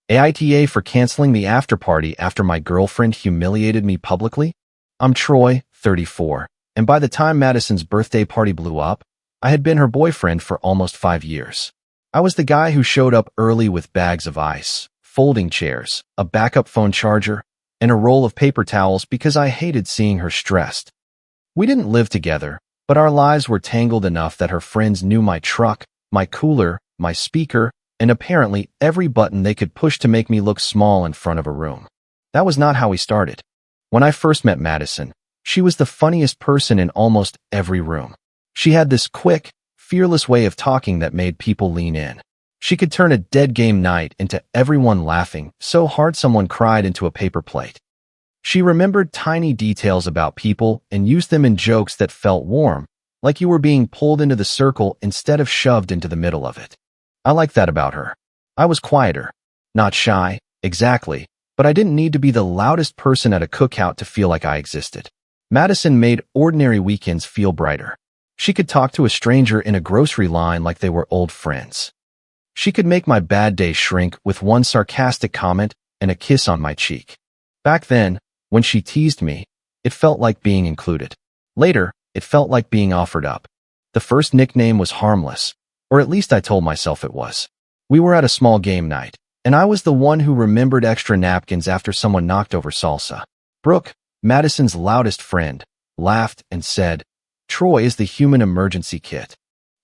AITA for canceling the after-party after my girlfriend humiliated me publicly? I'm Troy, 34, and by the time Madison's birthday party blew up, I had been her boyfriend for almost 5 years. I was the guy who showed up early with bags of ice, folding chairs, a backup phone charger, and a roll of paper towels because I hated seeing her stressed. We didn't live together, but our lives were tangled enough that her friends knew my truck, my cooler, my speaker, and apparently every button they could push to make me look small in front of a room. That was not how we started. When I first met Madison, she was the funniest person in almost every room. She had this quick, fearless way of talking that made people lean in. She could turn a dead game night into everyone laughing so hard someone cried into a paper plate. She remembered tiny details about people and used them in jokes that felt warm, like you were being pulled into the circle instead of shoved into the middle of it. I liked that about her. I was quieter, not shy, exactly, but I didn't need to be the loudest person at a cookout to feel like I existed. Madison made ordinary weekends feel brighter. She could talk to a stranger in a grocery line like they were old friends. She could make my bad day shrink with one sarcastic comment and a kiss on my cheek. Back then, when she teased me, it felt like being included. Later, it felt like being offered up. The first nickname was harmless, or at least I told myself it was. We were at a small game night, and I was the one who remembered extra napkins after someone knocked over salsa. Brooke, Madison's loudest friend, laughed and said, "Troy is the human emergency kit."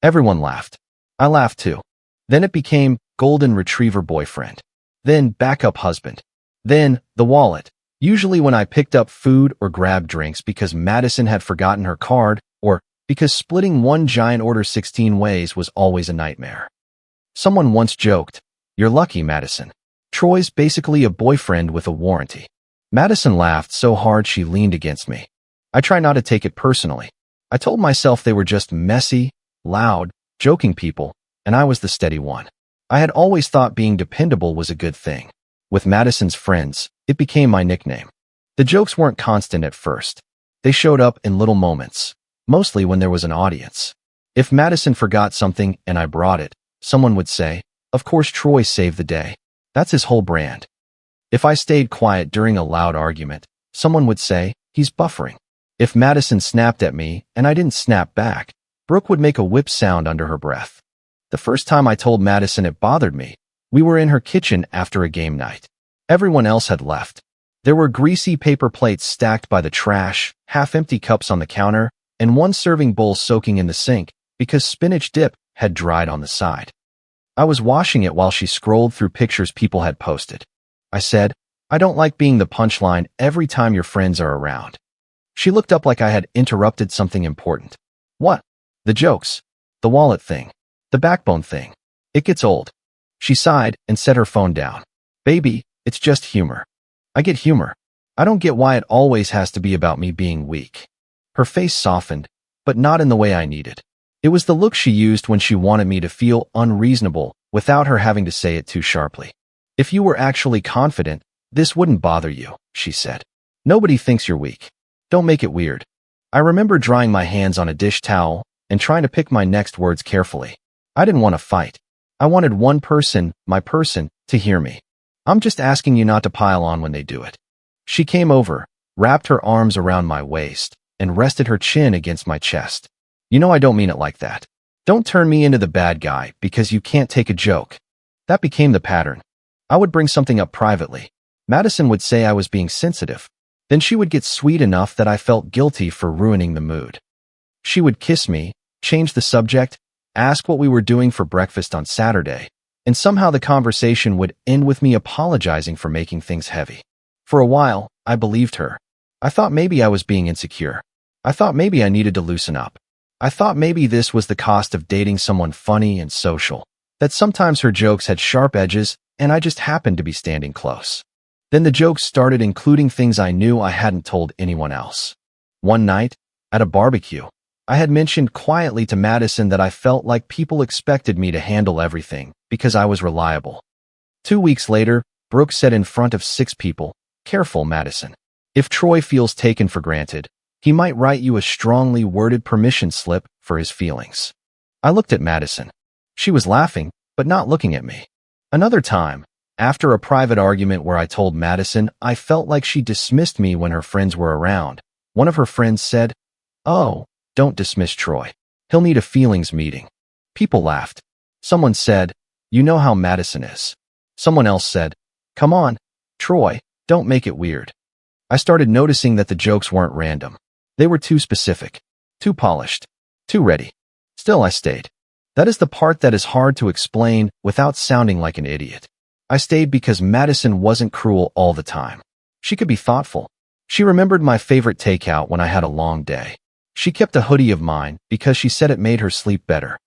Everyone laughed. I laughed too. Then it became golden retriever boyfriend. Then backup husband. Then the wallet. Usually when I picked up food or grabbed drinks because Madison had forgotten her card or because splitting one giant order 16 ways was always a nightmare. Someone once joked, "You're lucky, Madison. Troy's basically a boyfriend with a warranty." Madison laughed so hard she leaned against me. I try not to take it personally. I told myself they were just messy, loud, joking people, and I was the steady one. I had always thought being dependable was a good thing. With Madison's friends, it became my nickname. The jokes weren't constant at first. They showed up in little moments, mostly when there was an audience. If Madison forgot something and I brought it, someone would say, "Of course Troy saved the day." That's his whole brand. If I stayed quiet during a loud argument, someone would say, "He's buffering." If Madison snapped at me and I didn't snap back, Brooke would make a whip sound under her breath. The first time I told Madison it bothered me, we were in her kitchen after a game night. Everyone else had left. There were greasy paper plates stacked by the trash, half-empty cups on the counter, and one serving bowl soaking in the sink because spinach dip had dried on the side. I was washing it while she scrolled through pictures people had posted. I said, "I don't like being the punchline every time your friends are around." She looked up like I had interrupted something important. "What?" "The jokes. The wallet thing. The backbone thing. It gets old." She sighed and set her phone down. "Baby, it's just humor. I get humor. I don't get why it always has to be about me being weak." Her face softened, but not in the way I needed. It was the look she used when she wanted me to feel unreasonable without her having to say it too sharply. "If you were actually confident, this wouldn't bother you," she said. "Nobody thinks you're weak. Don't make it weird." I remember drying my hands on a dish towel and trying to pick my next words carefully. I didn't want to fight. I wanted one person, my person, to hear me. "I'm just asking you not to pile on when they do it." She came over, wrapped her arms around my waist, and rested her chin against my chest. "You know I don't mean it like that. Don't turn me into the bad guy because you can't take a joke." That became the pattern. I would bring something up privately. Madison would say I was being sensitive. Then she would get sweet enough that I felt guilty for ruining the mood. She would kiss me, change the subject, ask what we were doing for breakfast on Saturday, and somehow the conversation would end with me apologizing for making things heavy. For a while, I believed her. I thought maybe I was being insecure. I thought maybe I needed to loosen up. I thought maybe this was the cost of dating someone funny and social, that sometimes her jokes had sharp edges and I just happened to be standing close. Then the jokes started including things I knew I hadn't told anyone else. One night, at a barbecue, I had mentioned quietly to Madison that I felt like people expected me to handle everything because I was reliable. 2 weeks later, Brooke said in front of 6 people, "Careful, Madison. If Troy feels taken for granted, he might write you a strongly worded permission slip for his feelings." I looked at Madison. She was laughing, but not looking at me. Another time, After a private argument where I told Madison I felt like she dismissed me when her friends were around, one of her friends said, "Oh, don't dismiss Troy. He'll need a feelings meeting." People laughed. Someone said, "You know how Madison is." Someone else said, "Come on, Troy, don't make it weird." I started noticing that the jokes weren't random. They were too specific, too polished, too ready. Still, I stayed. That is the part that is hard to explain without sounding like an idiot. I stayed because Madison wasn't cruel all the time. She could be thoughtful. She remembered my favorite takeout when I had a long day. She kept a hoodie of mine because she said it made her sleep better.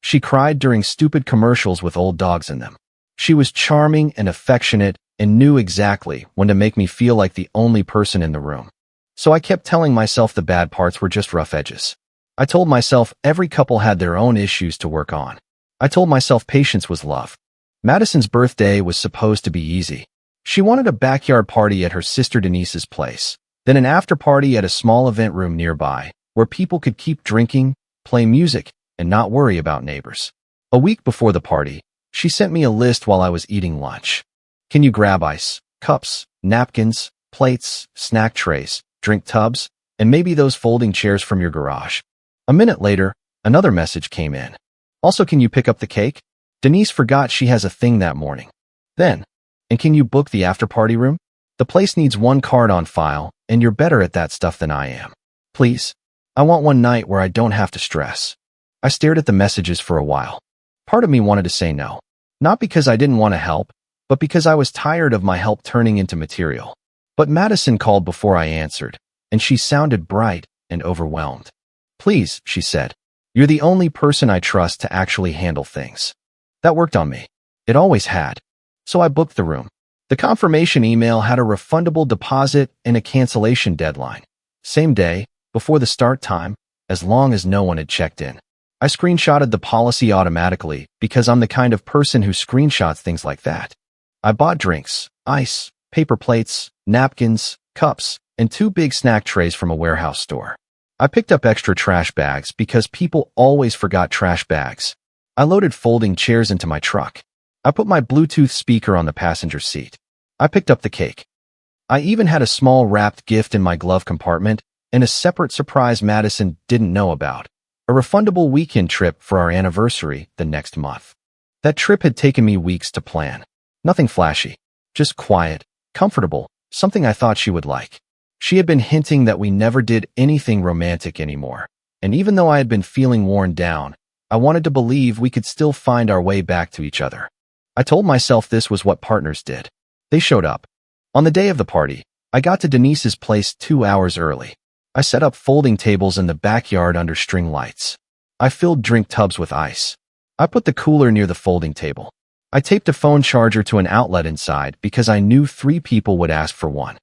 She cried during stupid commercials with old dogs in them. She was charming and affectionate and knew exactly when to make me feel like the only person in the room. So I kept telling myself the bad parts were just rough edges. I told myself every couple had their own issues to work on. I told myself patience was love. Madison's birthday was supposed to be easy. She wanted a backyard party at her sister Denise's place, then an after party at a small event room nearby, where people could keep drinking, play music, and not worry about neighbors. A week before the party, she sent me a list while I was eating lunch. "Can you grab ice, cups, napkins, plates, snack trays, drink tubs, and maybe those folding chairs from your garage?" A minute later, another message came in. "Also, can you pick up the cake? Denise forgot she has a thing that morning." Then, "And can you book the after-party room? The place needs one card on file, and you're better at that stuff than I am. Please. I want one night where I don't have to stress." I stared at the messages for a while. Part of me wanted to say no. Not because I didn't want to help, but because I was tired of my help turning into material. But Madison called before I answered, and she sounded bright and overwhelmed. "Please," she said. "You're the only person I trust to actually handle things." That worked on me. It always had. So I booked the room. The confirmation email had a refundable deposit and a cancellation deadline. Same day, before the start time, as long as no one had checked in. I screenshotted the policy automatically because I'm the kind of person who screenshots things like that. I bought drinks, ice, paper plates, napkins, cups, and 2 big snack trays from a warehouse store. I picked up extra trash bags because people always forgot trash bags. I loaded folding chairs into my truck. I put my Bluetooth speaker on the passenger seat. I picked up the cake. I even had a small wrapped gift in my glove compartment and a separate surprise Madison didn't know about. A refundable weekend trip for our anniversary the next month. That trip had taken me weeks to plan. Nothing flashy, just quiet, comfortable, something I thought she would like. She had been hinting that we never did anything romantic anymore, and even though I had been feeling worn down, I wanted to believe we could still find our way back to each other. I told myself this was what partners did. They showed up. On the day of the party, I got to Denise's place 2 hours early. I set up folding tables in the backyard under string lights. I filled drink tubs with ice. I put the cooler near the folding table. I taped a phone charger to an outlet inside because I knew 3 people would ask for one.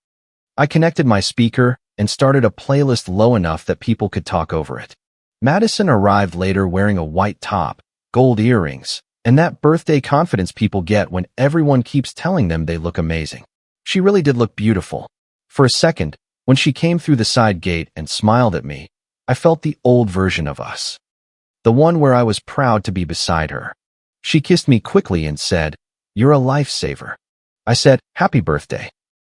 I connected my speaker and started a playlist low enough that people could talk over it. Madison arrived later wearing a white top, gold earrings, and that birthday confidence people get when everyone keeps telling them they look amazing. She really did look beautiful. For a second, when she came through the side gate and smiled at me, I felt the old version of us. The one where I was proud to be beside her. She kissed me quickly and said, "You're a lifesaver." I said, "Happy birthday."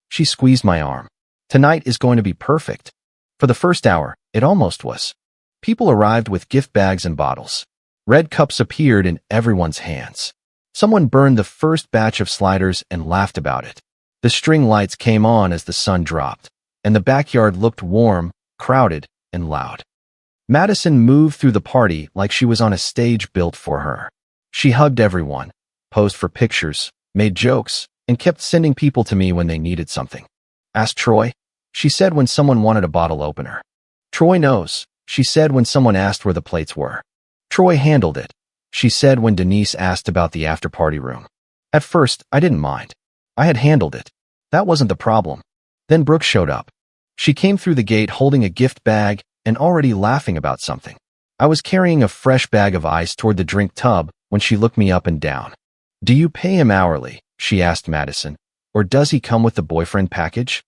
She squeezed my arm. "Tonight is going to be perfect." For the first hour, it almost was. People arrived with gift bags and bottles. Red cups appeared in everyone's hands. Someone burned the first batch of sliders and laughed about it. The string lights came on as the sun dropped, and the backyard looked warm, crowded, and loud. Madison moved through the party like she was on a stage built for her. She hugged everyone, posed for pictures, made jokes, and kept sending people to me when they needed something. "Ask Troy," she said when someone wanted a bottle opener. "Troy knows," she said when someone asked where the plates were. "Troy handled it," she said when Denise asked about the after-party room. At first, I didn't mind. I had handled it. That wasn't the problem. Then Brooke showed up. She came through the gate holding a gift bag and already laughing about something. I was carrying a fresh bag of ice toward the drink tub when she looked me up and down. "Do you pay him hourly?" she asked Madison. "Or does he come with the boyfriend package?"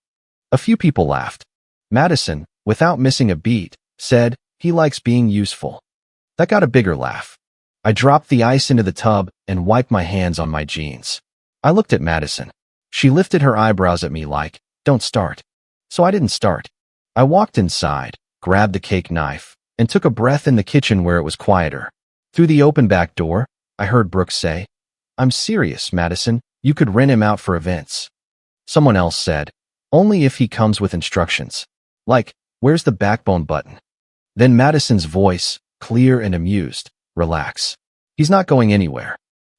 A few people laughed. Madison, without missing a beat, said, "He likes being useful." That got a bigger laugh. I dropped the ice into the tub and wiped my hands on my jeans. I looked at Madison. She lifted her eyebrows at me like, "Don't start." So I didn't start. I walked inside, grabbed the cake knife, and took a breath in the kitchen where it was quieter. Through the open back door, I heard Brooke say, "I'm serious, Madison. You could rent him out for events." Someone else said, "Only if he comes with instructions. Like, where's the backbone button?" Then Madison's voice, clear and amused, "Relax. He's not going anywhere."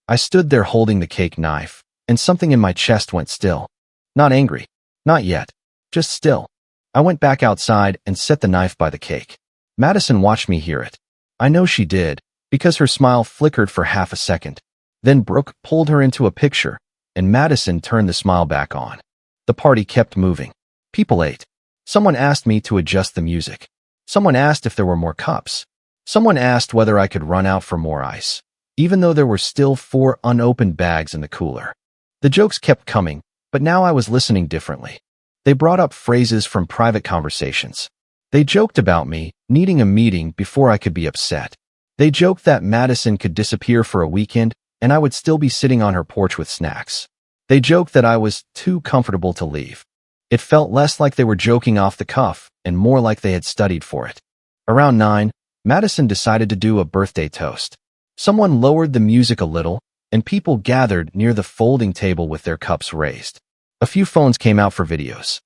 I stood there holding the cake knife, and something in my chest went still. Not angry. Not yet. Just still. I went back outside and set the knife by the cake. Madison watched me hear it. I know she did, because her smile flickered for half a second. Then Brooke pulled her into a picture, and Madison turned the smile back on. The party kept moving. People ate. Someone asked me to adjust the music. Someone asked if there were more cups. Someone asked whether I could run out for more ice, even though there were still 4 unopened bags in the cooler. The jokes kept coming, but now I was listening differently. They brought up phrases from private conversations. They joked about me needing a meeting before I could be upset. They joked that Madison could disappear for a weekend and I would still be sitting on her porch with snacks. They joked that I was too comfortable to leave. It felt less like they were joking off the cuff and more like they had studied for it. Around 9, Madison decided to do a birthday toast. Someone lowered the music a little, and people gathered near the folding table with their cups raised. A few phones came out for videos.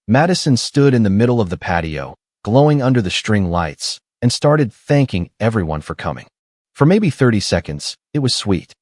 Madison stood in the middle of the patio, glowing under the string lights, and started thanking everyone for coming. For maybe 30 seconds, it was sweet.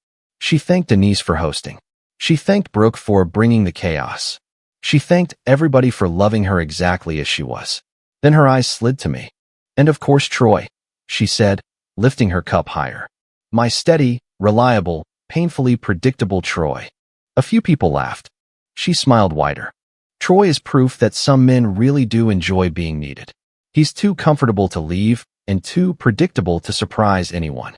She thanked Denise for hosting. She thanked Brooke for bringing the chaos. She thanked everybody for loving her exactly as she was. Then her eyes slid to me. "And of course Troy," she said, lifting her cup higher. "My steady, reliable, painfully predictable Troy." A few people laughed. She smiled wider. "Troy is proof that some men really do enjoy being needed. He's too comfortable to leave and too predictable to surprise anyone."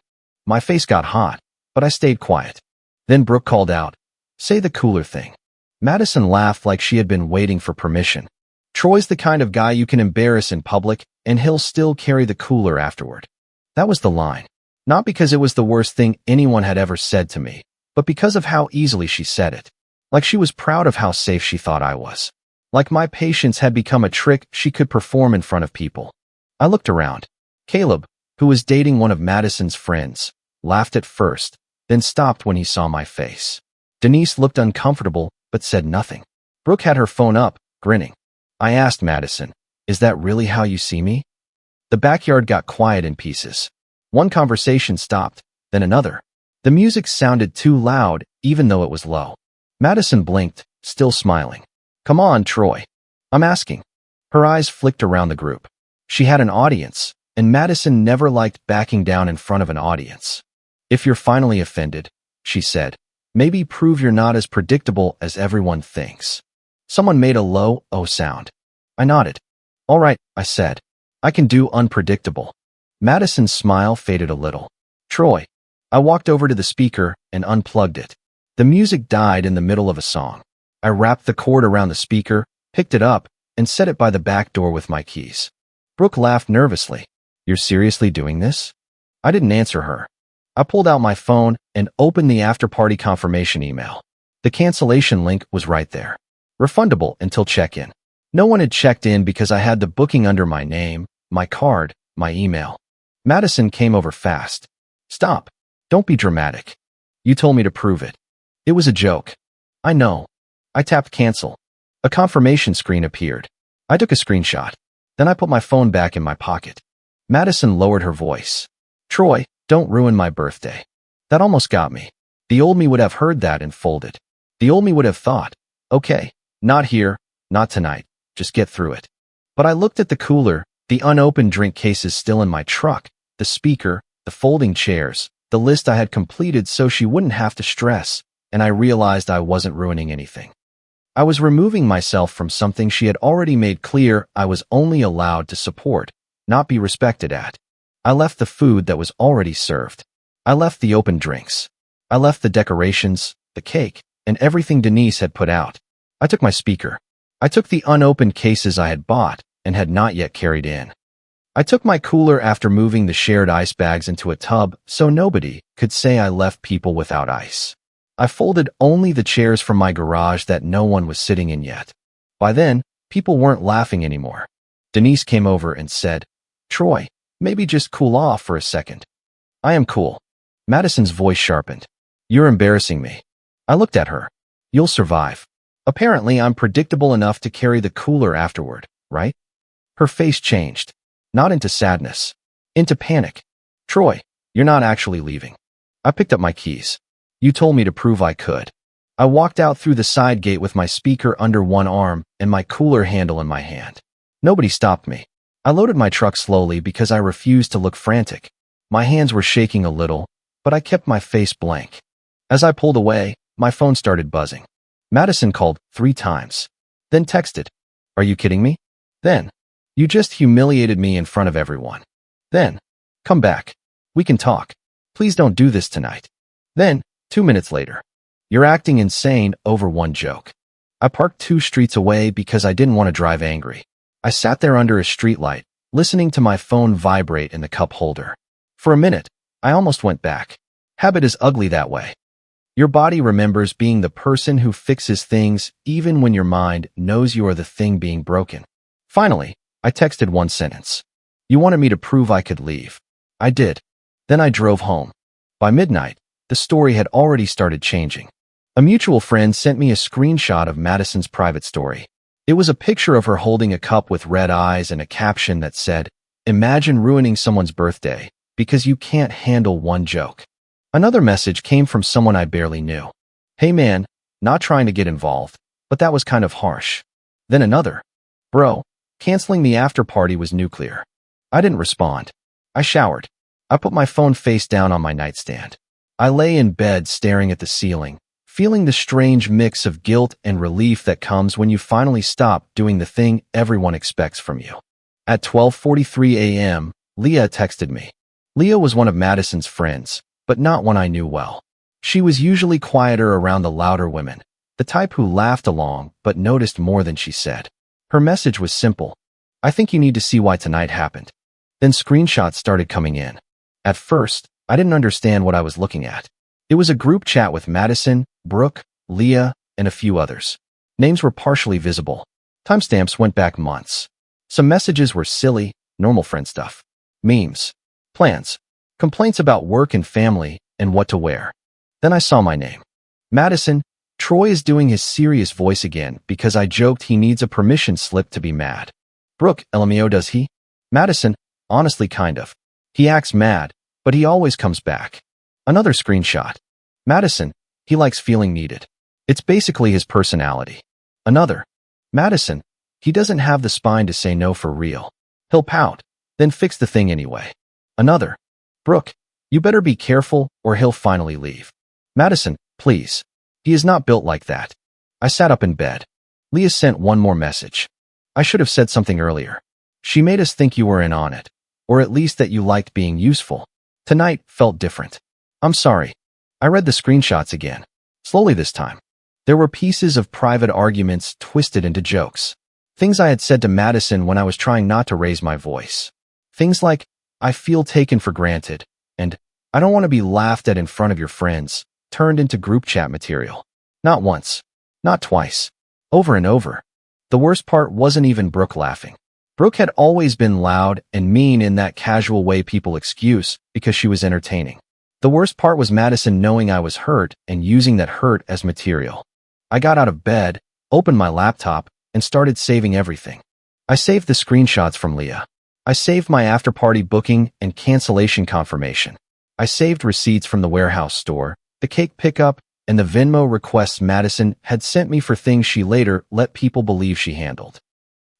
My face got hot, but I stayed quiet. Then Brooke called out, "Say the cooler thing." Madison laughed like she had been waiting for permission. "Troy's the kind of guy you can embarrass in public, and he'll still carry the cooler afterward." That was the line. Not because it was the worst thing anyone had ever said to me, but because of how easily she said it. Like she was proud of how safe she thought I was. Like my patience had become a trick she could perform in front of people. I looked around. Caleb, who was dating one of Madison's friends, laughed at first, then stopped when he saw my face. Denise looked uncomfortable, but said nothing. Brooke had her phone up, grinning. I asked Madison, "Is that really how you see me?" The backyard got quiet in pieces. One conversation stopped, then another. The music sounded too loud, even though it was low. Madison blinked, still smiling. "Come on, Troy. I'm asking." Her eyes flicked around the group. She had an audience, and Madison never liked backing down in front of an audience. "If you're finally offended," she said, "maybe prove you're not as predictable as everyone thinks." Someone made a low "oh" sound. I nodded. "All right," I said. "I can do unpredictable." Madison's smile faded a little. "Troy." I walked over to the speaker and unplugged it. The music died in the middle of a song. I wrapped the cord around the speaker, picked it up, and set it by the back door with my keys. Brooke laughed nervously. "You're seriously doing this?" I didn't answer her. I pulled out my phone and opened the after-party confirmation email. The cancellation link was right there. Refundable until check-in. No one had checked in because I had the booking under my name, my card, my email. Madison came over fast. "Stop. Don't be dramatic. You told me to prove it." It was a joke. I know. I tapped cancel. A confirmation screen appeared. I took a screenshot. Then I put my phone back in my pocket. Madison lowered her voice. "Troy, don't ruin my birthday." That almost got me. The old me would have heard that and folded. The old me would have thought, "Okay, not here, not tonight, just get through it." But I looked at the cooler, the unopened drink cases still in my truck, the speaker, the folding chairs, the list I had completed so she wouldn't have to stress, and I realized I wasn't ruining anything. I was removing myself from something she had already made clear I was only allowed to support, not be respected at. I left the food that was already served. I left the open drinks. I left the decorations, the cake, and everything Denise had put out. I took my speaker. I took the unopened cases I had bought and had not yet carried in. I took my cooler after moving the shared ice bags into a tub so nobody could say I left people without ice. I folded only the chairs from my garage that no one was sitting in yet. By then, people weren't laughing anymore. Denise came over and said, "Troy, maybe just cool off for a second." "I am cool." Madison's voice sharpened. "You're embarrassing me." I looked at her. "You'll survive. Apparently, I'm predictable enough to carry the cooler afterward, right?" Her face changed. Not into sadness. Into panic. "Troy, you're not actually leaving." I picked up my keys. "You told me to prove I could." I walked out through the side gate with my speaker under one arm and my cooler handle in my hand. Nobody stopped me. I loaded my truck slowly because I refused to look frantic. My hands were shaking a little, but I kept my face blank. As I pulled away, my phone started buzzing. Madison called 3 times. Then texted, "Are you kidding me?" Then, "You just humiliated me in front of everyone." Then, "Come back. We can talk. Please don't do this tonight." Then, 2 minutes later, "You're acting insane over one joke." I parked 2 streets away because I didn't want to drive angry. I sat there under a streetlight, listening to my phone vibrate in the cup holder. For a minute, I almost went back. Habit is ugly that way. Your body remembers being the person who fixes things even when your mind knows you are the thing being broken. Finally, I texted one sentence. "You wanted me to prove I could leave." I did. Then I drove home. By midnight, the story had already started changing. A mutual friend sent me a screenshot of Madison's private story. It was a picture of her holding a cup with red eyes and a caption that said, "Imagine ruining someone's birthday because you can't handle one joke." Another message came from someone I barely knew. "Hey man, not trying to get involved, but that was kind of harsh." Then another, "Bro, canceling the after party was nuclear." I didn't respond. I showered. I put my phone face down on my nightstand. I lay in bed staring at the ceiling, feeling the strange mix of guilt and relief that comes when you finally stop doing the thing everyone expects from you. At 12:43 a.m., Leah texted me. Leah was one of Madison's friends, but not one I knew well. She was usually quieter around the louder women, the type who laughed along but noticed more than she said. Her message was simple. "I think you need to see why tonight happened." Then screenshots started coming in. At first, I didn't understand what I was looking at. It was a group chat with Madison, Brooke, Leah, and a few others. Names were partially visible. Timestamps went back months. Some messages were silly, normal friend stuff. Memes. Plans. Complaints about work and family, and what to wear. Then I saw my name. Madison, Troy is doing his serious voice again because I joked he needs a permission slip to be mad. Brooke, LMAO does he? Madison, honestly kind of. He acts mad, but he always comes back. Another screenshot. Madison, he likes feeling needed. It's basically his personality. Another. Madison, he doesn't have the spine to say no for real. He'll pout, then fix the thing anyway. Another. Brooke, you better be careful or he'll finally leave. Madison, please. He is not built like that. I sat up in bed. Leah sent one more message. I should have said something earlier. She made us think you were in on it, or at least that you liked being useful. Tonight felt different. I'm sorry. I read the screenshots again. Slowly this time. There were pieces of private arguments twisted into jokes. Things I had said to Madison when I was trying not to raise my voice. Things like, "I feel taken for granted," and "I don't want to be laughed at in front of your friends," turned into group chat material. Not once. Not twice. Over and over. The worst part wasn't even Brooke laughing. Brooke had always been loud and mean in that casual way people excuse because she was entertaining. The worst part was Madison knowing I was hurt and using that hurt as material. I got out of bed, opened my laptop, and started saving everything. I saved the screenshots from Leah. I saved my after-party booking and cancellation confirmation. I saved receipts from the warehouse store, the cake pickup, and the Venmo requests Madison had sent me for things she later let people believe she handled.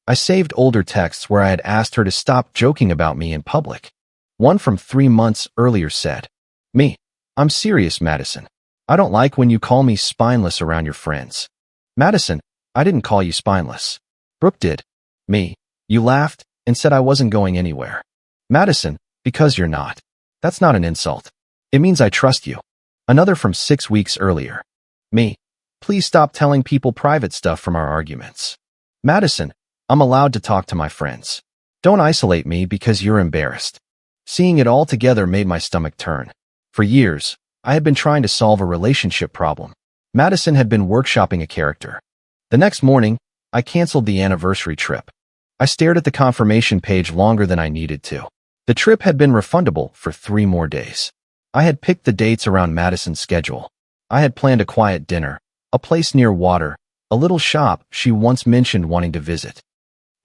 I saved older texts where I had asked her to stop joking about me in public. One from 3 months earlier said, "Me, I'm serious, Madison. I don't like when you call me spineless around your friends." Madison, I didn't call you spineless. Brooke did. Me, you laughed and said I wasn't going anywhere. Madison, because you're not. That's not an insult. It means I trust you. Another from 6 weeks earlier. Me, please stop telling people private stuff from our arguments. Madison, I'm allowed to talk to my friends. Don't isolate me because you're embarrassed. Seeing it all together made my stomach turn. For years, I had been trying to solve a relationship problem. Madison had been workshopping a character. The next morning, I canceled the anniversary trip. I stared at the confirmation page longer than I needed to. The trip had been refundable for 3 more days. I had picked the dates around Madison's schedule. I had planned a quiet dinner, a place near water, a little shop she once mentioned wanting to visit.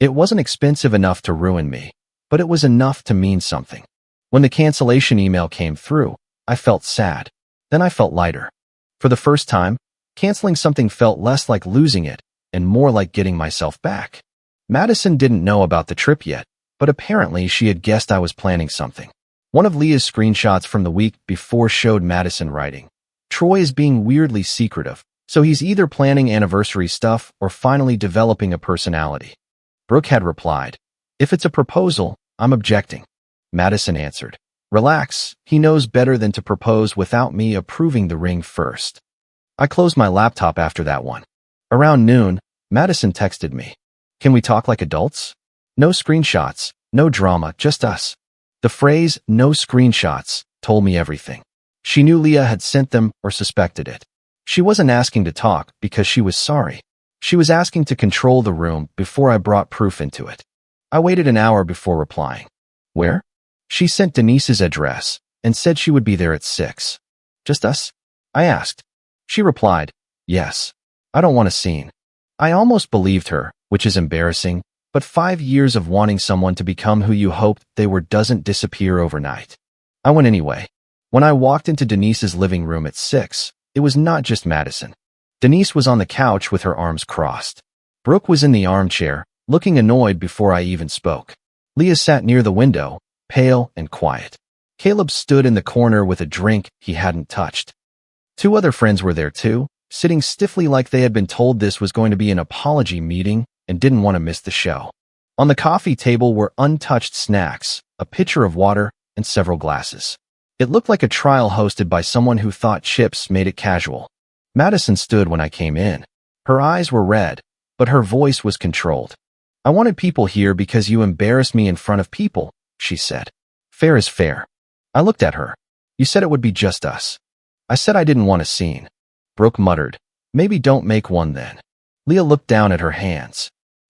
It wasn't expensive enough to ruin me, but it was enough to mean something. When the cancellation email came through, I felt sad. Then I felt lighter. For the first time, canceling something felt less like losing it and more like getting myself back. Madison didn't know about the trip yet, but apparently she had guessed I was planning something. One of Leah's screenshots from the week before showed Madison writing, "Troy is being weirdly secretive, so he's either planning anniversary stuff or finally developing a personality." Brooke had replied, "If it's a proposal, I'm objecting." Madison answered, "Relax, he knows better than to propose without me approving the ring first." I closed my laptop after that one. Around noon, Madison texted me, "Can we talk like adults? No screenshots, no drama, just us." The phrase, "no screenshots," told me everything. She knew Leah had sent them or suspected it. She wasn't asking to talk because she was sorry. She was asking to control the room before I brought proof into it. I waited an hour before replying. "Where?" She sent Denise's address and said she would be there at 6. "Just us?" I asked. She replied, "Yes. I don't want a scene." I almost believed her, which is embarrassing, but 5 years of wanting someone to become who you hoped they were doesn't disappear overnight. I went anyway. When I walked into Denise's living room at 6, it was not just Madison. Denise was on the couch with her arms crossed. Brooke was in the armchair, looking annoyed before I even spoke. Leah sat near the window, pale and quiet. Caleb stood in the corner with a drink he hadn't touched. 2 other friends were there too, sitting stiffly like they had been told this was going to be an apology meeting and didn't want to miss the show. On the coffee table were untouched snacks, a pitcher of water, and several glasses. It looked like a trial hosted by someone who thought chips made it casual. Madison stood when I came in. Her eyes were red, but her voice was controlled. "I wanted people here because you embarrassed me in front of people," she said. "Fair is fair." I looked at her. "You said it would be just us." I said I didn't want a scene. Brooke muttered, "Maybe don't make one then." Leah looked down at her hands.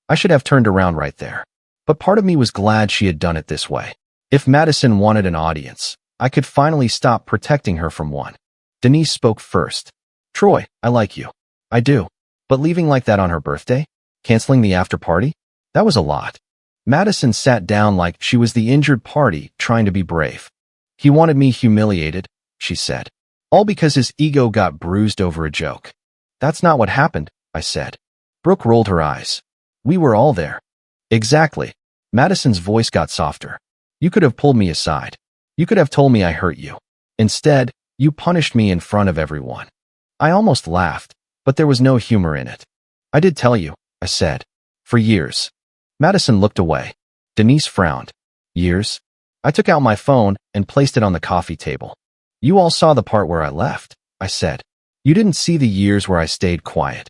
I should have turned around right there. But part of me was glad she had done it this way. If Madison wanted an audience, I could finally stop protecting her from one. Denise spoke first. "Troy, I like you. I do. But leaving like that on her birthday? Canceling the after party? That was a lot." Madison sat down like she was the injured party trying to be brave. "He wanted me humiliated," she said. "All because his ego got bruised over a joke." "That's not what happened," I said. Brooke rolled her eyes. "We were all there." "Exactly." Madison's voice got softer. "You could have pulled me aside. You could have told me I hurt you. Instead, you punished me in front of everyone." I almost laughed, but there was no humor in it. "I did tell you," I said. "For years." Madison looked away. Denise frowned. "Years?" I took out my phone and placed it on the coffee table. "You all saw the part where I left," I said. "You didn't see the years where I stayed quiet."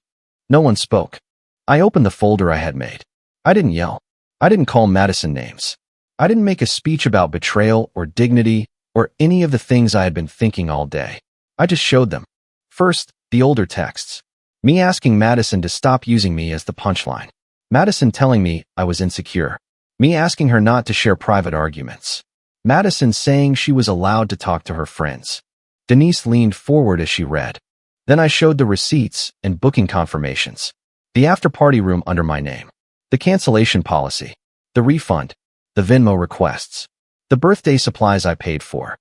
No one spoke. I opened the folder I had made. I didn't yell. I didn't call Madison names. I didn't make a speech about betrayal or dignity or any of the things I had been thinking all day. I just showed them. First, the older texts. Me asking Madison to stop using me as the punchline. Madison telling me I was insecure. Me asking her not to share private arguments. Madison saying she was allowed to talk to her friends. Denise leaned forward as she read. Then I showed the receipts and booking confirmations. The after-party room under my name. The cancellation policy. The refund. The Venmo requests. The birthday supplies I paid for.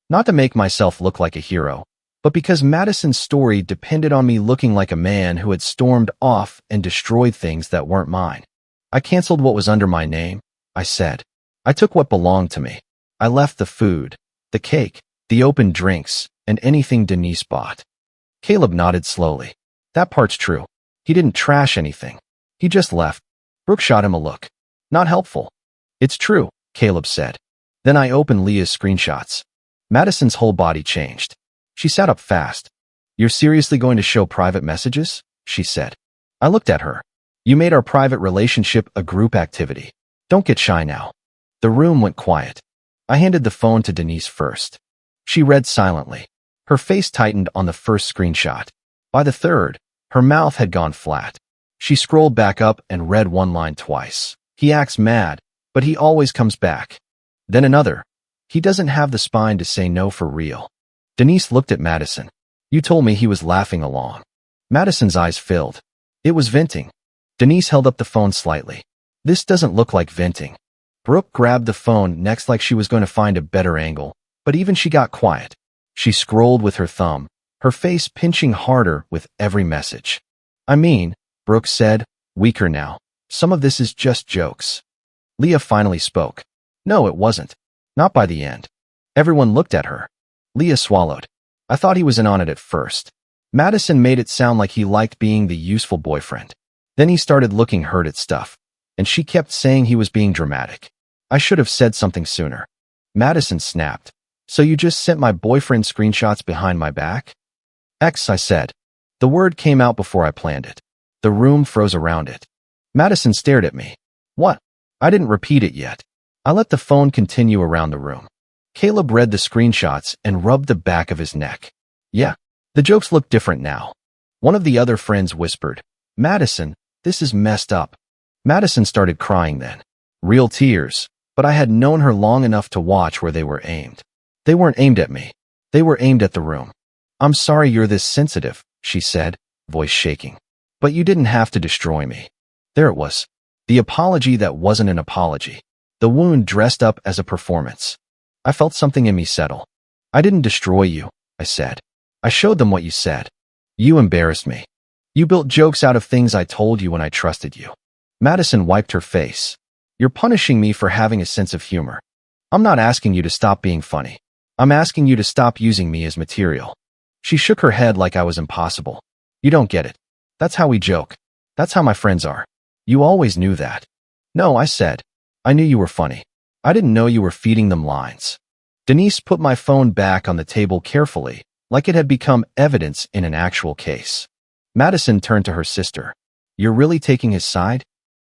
Not to make myself look like a hero, but because Madison's story depended on me looking like a man who had stormed off and destroyed things that weren't mine. I canceled what was under my name, I said. I took what belonged to me. I left the food, the cake, the open drinks, and anything Denise bought. Caleb nodded slowly. That part's true. He didn't trash anything. He just left. Brooke shot him a look. Not helpful. It's true, Caleb said. Then I opened Leah's screenshots. Madison's whole body changed. She sat up fast. You're seriously going to show private messages? She said. I looked at her. You made our private relationship a group activity. Don't get shy now. The room went quiet. I handed the phone to Denise first. She read silently. Her face tightened on the first screenshot. By the third, her mouth had gone flat. She scrolled back up and read one line twice. He acts mad, but he always comes back. Then another. He doesn't have the spine to say no for real. Denise looked at Madison. You told me he was laughing along. Madison's eyes filled. It was venting. Denise held up the phone slightly. This doesn't look like venting. Brooke grabbed the phone next like she was going to find a better angle, but even she got quiet. She scrolled with her thumb, her face pinching harder with every message. I mean, Brooke said, weaker now. Some of this is just jokes. Leah finally spoke. No, it wasn't. Not by the end. Everyone looked at her. Leah swallowed. I thought he was in on it at first. Madison made it sound like he liked being the useful boyfriend. Then he started looking hurt at stuff, and she kept saying he was being dramatic. I should have said something sooner. Madison snapped. So you just sent my boyfriend screenshots behind my back? I said. The word came out before I planned it. The room froze around it. Madison stared at me. What? I didn't repeat it yet. I let the phone continue around the room. Caleb read the screenshots and rubbed the back of his neck. Yeah, the jokes look different now. One of the other friends whispered, Madison, this is messed up. Madison started crying then. Real tears, but I had known her long enough to watch where they were aimed. They weren't aimed at me. They were aimed at the room. I'm sorry you're this sensitive, she said, voice shaking. But you didn't have to destroy me. There it was. The apology that wasn't an apology. The wound dressed up as a performance. I felt something in me settle. I didn't destroy you, I said. I showed them what you said. You embarrassed me. You built jokes out of things I told you when I trusted you. Madison wiped her face. You're punishing me for having a sense of humor. I'm not asking you to stop being funny. I'm asking you to stop using me as material. She shook her head like I was impossible. You don't get it. That's how we joke. That's how my friends are. You always knew that. No, I said. I knew you were funny. I didn't know you were feeding them lines. Denise put my phone back on the table carefully, like it had become evidence in an actual case. Madison turned to her sister. You're really taking his side?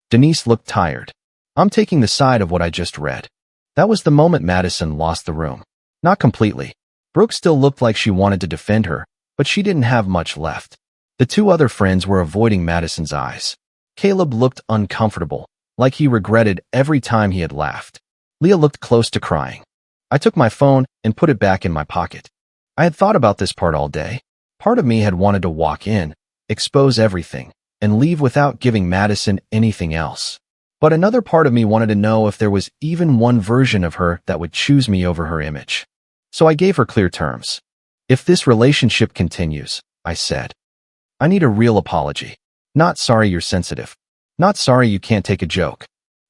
Denise looked tired. I'm taking the side of what I just read. That was the moment Madison lost the room. Not completely. Brooke still looked like she wanted to defend her, but she didn't have much left. The two other friends were avoiding Madison's eyes. Caleb looked uncomfortable, like he regretted every time he had laughed. Leah looked close to crying. I took my phone and put it back in my pocket. I had thought about this part all day. Part of me had wanted to walk in, expose everything, and leave without giving Madison anything else. But another part of me wanted to know if there was even one version of her that would choose me over her image. So I gave her clear terms. If this relationship continues, I said, I need a real apology. Not sorry you're sensitive. Not sorry you can't take a joke.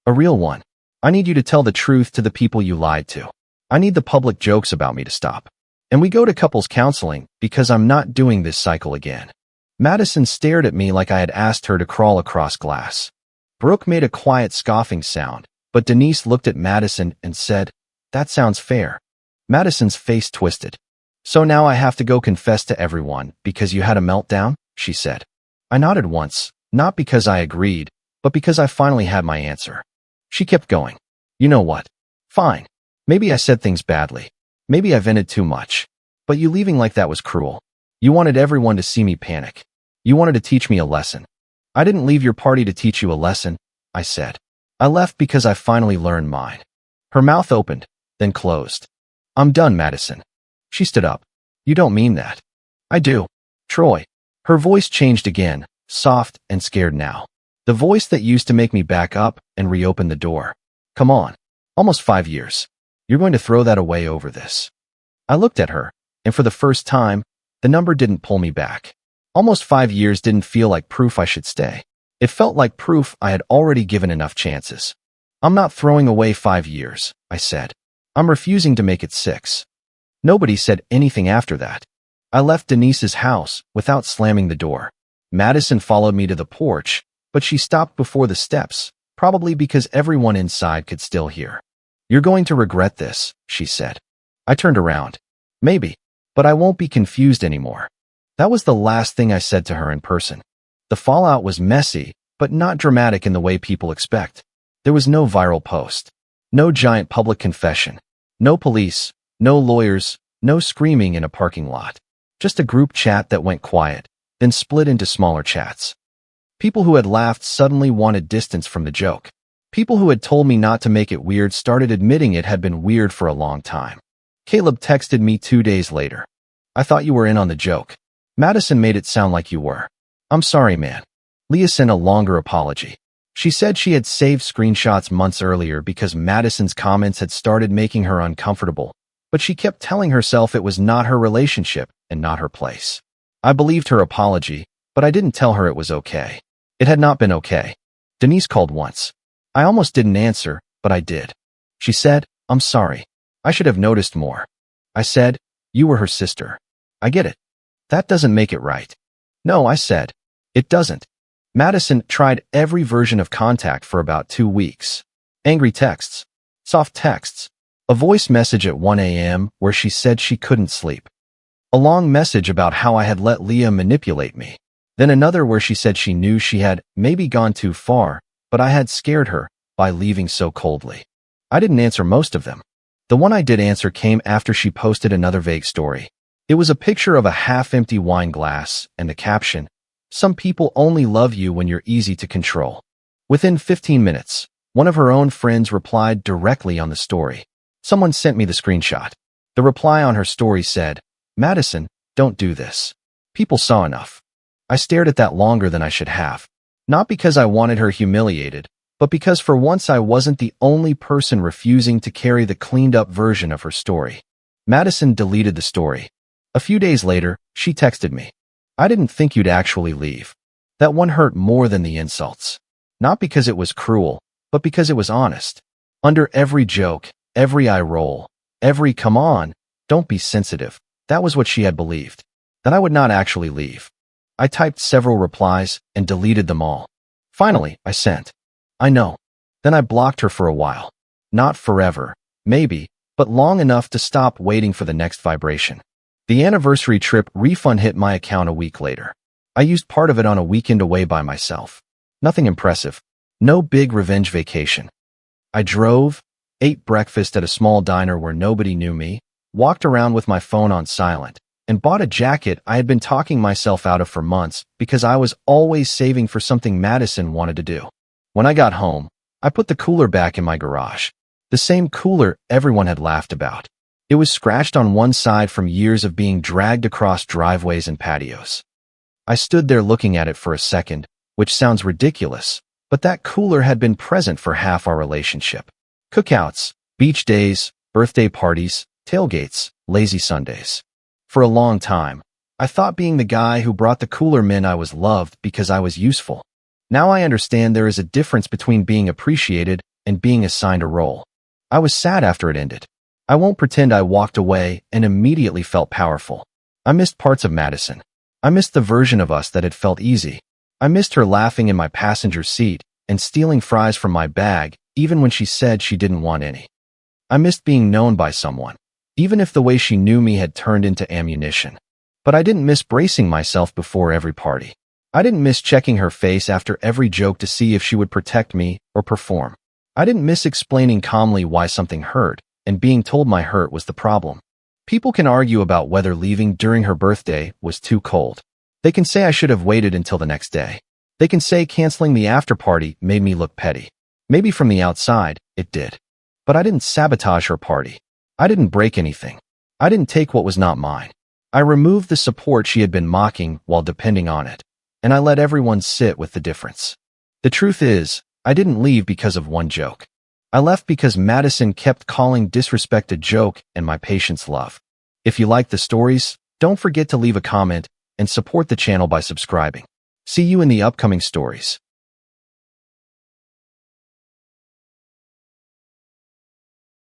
A real one. I need you to tell the truth to the people you lied to. I need the public jokes about me to stop. And we go to couples counseling because I'm not doing this cycle again. Madison stared at me like I had asked her to crawl across glass. Brooke made a quiet scoffing sound, but Denise looked at Madison and said, That sounds fair. Madison's face twisted. So now I have to go confess to everyone because you had a meltdown? She said. I nodded once, not because I agreed, but because I finally had my answer. She kept going. You know what? Fine. Maybe I said things badly. Maybe I vented too much. But you leaving like that was cruel. You wanted everyone to see me panic. You wanted to teach me a lesson. I didn't leave your party to teach you a lesson, I said. I left because I finally learned mine. Her mouth opened, then closed. I'm done, Madison. She stood up. You don't mean that. I do. Troy. Her voice changed again, soft and scared now. The voice that used to make me back up and reopen the door. Come on. Almost 5 years. You're going to throw that away over this. I looked at her, and for the first time, the number didn't pull me back. Almost 5 years didn't feel like proof I should stay. It felt like proof I had already given enough chances. I'm not throwing away 5 years, I said. I'm refusing to make it 6. Nobody said anything after that. I left Denise's house without slamming the door. Madison followed me to the porch, but she stopped before the steps, probably because everyone inside could still hear. You're going to regret this, she said. I turned around. Maybe, but I won't be confused anymore. That was the last thing I said to her in person. The fallout was messy, but not dramatic in the way people expect. There was no viral post. No giant public confession. No police. No lawyers. No screaming in a parking lot. Just a group chat that went quiet, then split into smaller chats. People who had laughed suddenly wanted distance from the joke. People who had told me not to make it weird started admitting it had been weird for a long time. Caleb texted me 2 days later. I thought you were in on the joke. Madison made it sound like you were. I'm sorry, man. Leah sent a longer apology. She said she had saved screenshots months earlier because Madison's comments had started making her uncomfortable, but she kept telling herself it was not her relationship and not her place. I believed her apology, but I didn't tell her it was okay. It had not been okay. Denise called once. I almost didn't answer, but I did. She said, I'm sorry. I should have noticed more. I said, you were her sister. I get it. That doesn't make it right. No, I said. It doesn't. Madison tried every version of contact for about 2 weeks. Angry texts, soft texts, a voice message at 1 a.m. where she said she couldn't sleep, a long message about how I had let Leah manipulate me, then another where she said she knew she had maybe gone too far, but I had scared her by leaving so coldly. I didn't answer most of them. The one I did answer came after she posted another vague story. It was a picture of a half-empty wine glass and the caption, "Some people only love you when you're easy to control." Within 15 minutes, one of her own friends replied directly on the story. Someone sent me the screenshot. The reply on her story said, Madison, don't do this. People saw enough. I stared at that longer than I should have. Not because I wanted her humiliated, but because for once I wasn't the only person refusing to carry the cleaned-up version of her story. Madison deleted the story. A few days later, she texted me. I didn't think you'd actually leave. That one hurt more than the insults. Not because it was cruel, but because it was honest. Under every joke, every eye roll, every come on, don't be sensitive, that was what she had believed. That I would not actually leave. I typed several replies and deleted them all. Finally, I sent. I know. Then I blocked her for a while. Not forever, maybe, but long enough to stop waiting for the next vibration. The anniversary trip refund hit my account a week later. I used part of it on a weekend away by myself. Nothing impressive. No big revenge vacation. I drove, ate breakfast at a small diner where nobody knew me, walked around with my phone on silent, and bought a jacket I had been talking myself out of for months because I was always saving for something Madison wanted to do. When I got home, I put the cooler back in my garage. The same cooler everyone had laughed about. It was scratched on one side from years of being dragged across driveways and patios. I stood there looking at it for a second, which sounds ridiculous, but that cooler had been present for half our relationship. Cookouts, beach days, birthday parties, tailgates, lazy Sundays. For a long time, I thought being the guy who brought the cooler meant I was loved because I was useful. Now I understand there is a difference between being appreciated and being assigned a role. I was sad after it ended. I won't pretend I walked away and immediately felt powerful. I missed parts of Madison. I missed the version of us that had felt easy. I missed her laughing in my passenger seat and stealing fries from my bag, even when she said she didn't want any. I missed being known by someone, even if the way she knew me had turned into ammunition. But I didn't miss bracing myself before every party. I didn't miss checking her face after every joke to see if she would protect me or perform. I didn't miss explaining calmly why something hurt and being told my hurt was the problem. People can argue about whether leaving during her birthday was too cold. They can say I should have waited until the next day. They can say canceling the after party made me look petty. Maybe from the outside, it did. But I didn't sabotage her party. I didn't break anything. I didn't take what was not mine. I removed the support she had been mocking while depending on it, and I let everyone sit with the difference. The truth is, I didn't leave because of one joke. I left because Madison kept calling disrespect a joke and my patience love. If you like the stories, don't forget to leave a comment and support the channel by subscribing. See you in the upcoming stories.